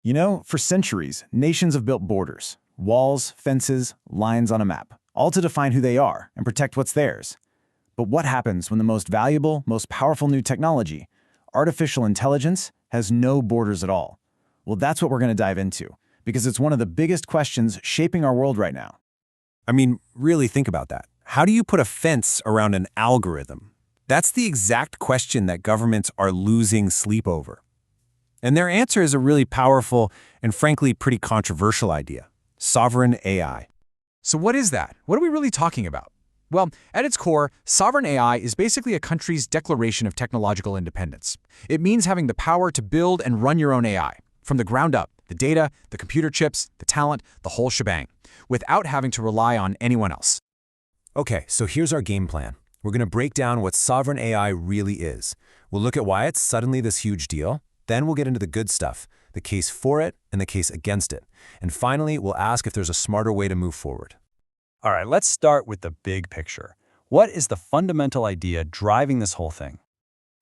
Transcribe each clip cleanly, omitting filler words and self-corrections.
You know, for centuries, nations have built borders, walls, fences, lines on a map, all to define who they are and protect what's theirs. But what happens when the most valuable, most powerful new technology, artificial intelligence, has no borders at all? Well, that's what we're going to dive into, because it's one of the biggest questions shaping our world right now. I mean, really think about that. How do you put a fence around an algorithm? That's the exact question that governments are losing sleep over. And their answer is a really powerful and frankly pretty controversial idea: sovereign AI. So what is that? What are we really talking about? Well, at its core, sovereign AI is basically a country's declaration of technological independence. It means having the power to build and run your own AI, from the ground up, the data, the computer chips, the talent, the whole shebang, without having to rely on anyone else. Okay, so here's our game plan. We're going to break down what sovereign AI really is. We'll look at why it's suddenly this huge deal. Then we'll get into the good stuff, the case for it and the case against it. And finally, we'll ask if there's a smarter way to move forward. All right, let's start with the big picture. What is the fundamental idea driving this whole thing?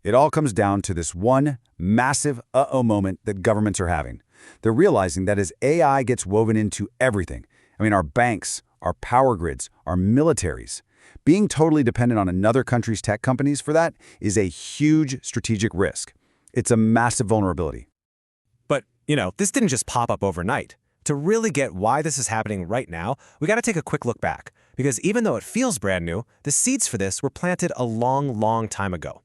It all comes down to this one massive uh-oh moment that governments are having. They're realizing that as AI gets woven into everything, our banks, our power grids, our militaries, being totally dependent on another country's tech companies for that is a huge strategic risk. It's a massive vulnerability. But, this didn't just pop up overnight. To really get why this is happening right now, we got to take a quick look back. Because even though it feels brand new, the seeds for this were planted a long, long time ago.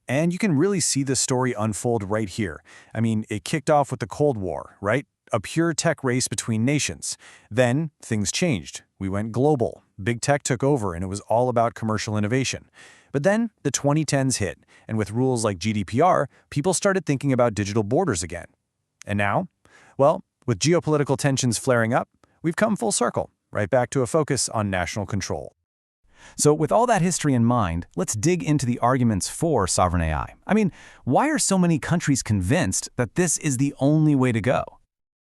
And you can really see the story unfold right here. It kicked off with the Cold War, right? A pure tech race between nations. Then things changed. We went global. Big tech took over, and it was all about commercial innovation. But then the 2010s hit, and with rules like GDPR, people started thinking about digital borders again. And now? Well, with geopolitical tensions flaring up, we've come full circle, right back to a focus on national control. So with all that history in mind, let's dig into the arguments for sovereign AI. Why are so many countries convinced that this is the only way to go?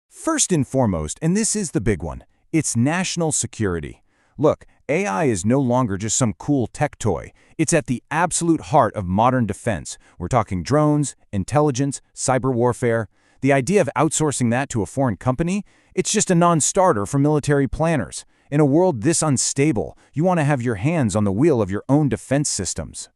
First and foremost, and this is the big one, it's national security. Look, AI is no longer just some cool tech toy. It's at the absolute heart of modern defense. We're talking drones, intelligence, cyber warfare. The idea of outsourcing that to a foreign company, it's just a non-starter for military planners. In a world this unstable, you want to have your hands on the wheel of your own defense systems.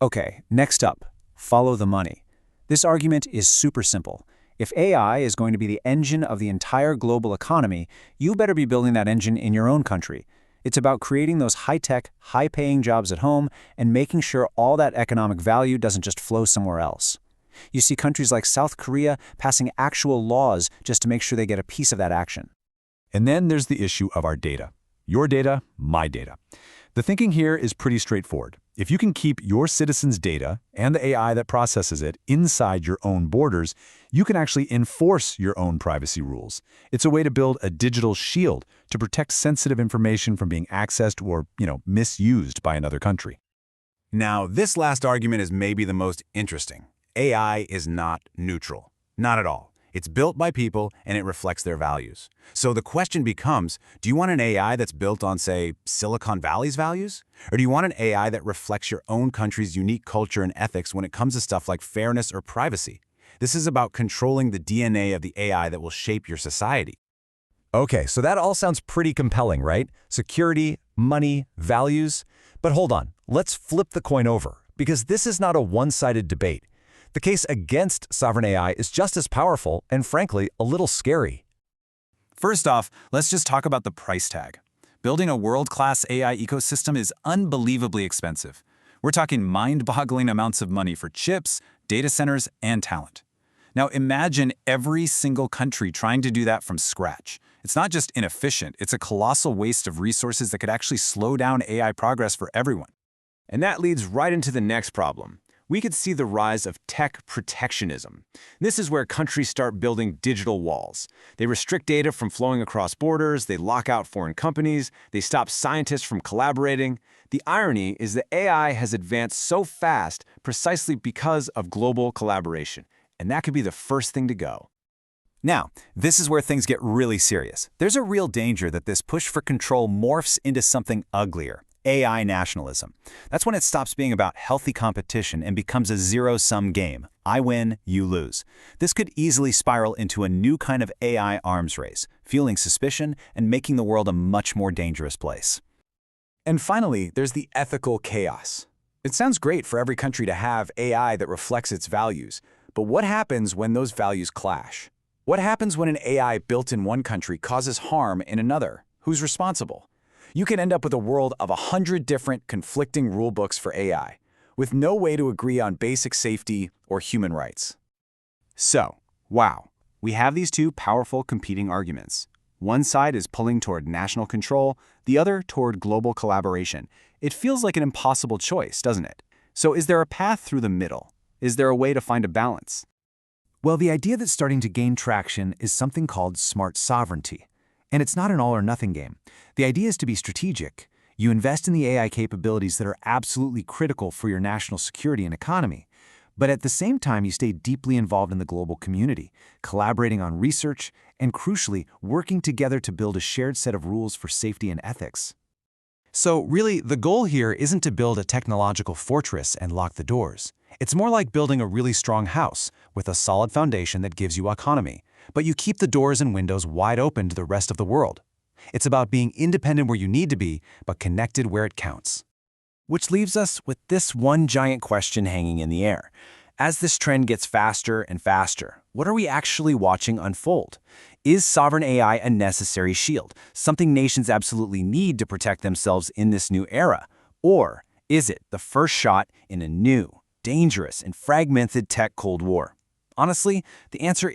Okay, next up, follow the money. This argument is super simple. If AI is going to be the engine of the entire global economy, you better be building that engine in your own country. It's about creating those high-tech, high-paying jobs at home and making sure all that economic value doesn't just flow somewhere else. You see countries like South Korea passing actual laws just to make sure they get a piece of that action. And then there's the issue of our data. Your data, my data. The thinking here is pretty straightforward. If you can keep your citizens' data and the AI that processes it inside your own borders, you can actually enforce your own privacy rules. It's a way to build a digital shield to protect sensitive information from being accessed or, misused by another country. Now, this last argument is maybe the most interesting. AI is not neutral. Not at all. It's built by people and it reflects their values. So the question becomes, do you want an AI that's built on, say, Silicon Valley's values? Or do you want an AI that reflects your own country's unique culture and ethics when it comes to stuff like fairness or privacy? This is about controlling the DNA of the AI that will shape your society. Okay, so that all sounds pretty compelling, right? Security, money, values. But hold on, let's flip the coin over, because this is not a one-sided debate. The case against sovereign AI is just as powerful and, frankly, a little scary. First off, let's just talk about the price tag. Building a world-class AI ecosystem is unbelievably expensive. We're talking mind-boggling amounts of money for chips, data centers, and talent. Now imagine every single country trying to do that from scratch. It's not just inefficient, it's a colossal waste of resources that could actually slow down AI progress for everyone. And that leads right into the next problem. We could see the rise of tech protectionism. This is where countries start building digital walls. They restrict data from flowing across borders, they lock out foreign companies, they stop scientists from collaborating. The irony is that AI has advanced so fast precisely because of global collaboration, and that could be the first thing to go. Now, this is where things get really serious. There's a real danger that this push for control morphs into something uglier. AI nationalism. That's when it stops being about healthy competition and becomes a zero-sum game. I win, you lose. This could easily spiral into a new kind of AI arms race, fueling suspicion and making the world a much more dangerous place. And finally, there's the ethical chaos. It sounds great for every country to have AI that reflects its values, but what happens when those values clash? What happens when an AI built in one country causes harm in another? Who's responsible? You can end up with a world of 100 different conflicting rulebooks for AI, with no way to agree on basic safety or human rights. So, wow, we have these two powerful competing arguments. One side is pulling toward national control, the other toward global collaboration. It feels like an impossible choice, doesn't it? So is there a path through the middle? Is there a way to find a balance? Well, the idea that's starting to gain traction is something called smart sovereignty. And it's not an all-or-nothing game. The idea is to be strategic. You invest in the AI capabilities that are absolutely critical for your national security and economy. But at the same time, you stay deeply involved in the global community, collaborating on research, and crucially, working together to build a shared set of rules for safety and ethics. So really, the goal here isn't to build a technological fortress and lock the doors. It's more like building a really strong house with a solid foundation that gives you autonomy, but you keep the doors and windows wide open to the rest of the world. It's about being independent where you need to be, but connected where it counts. Which leaves us with this one giant question hanging in the air. As this trend gets faster and faster, what are we actually watching unfold? Is sovereign AI a necessary shield, something nations absolutely need to protect themselves in this new era? Or is it the first shot in a new, dangerous, and fragmented tech Cold War? Honestly, the answer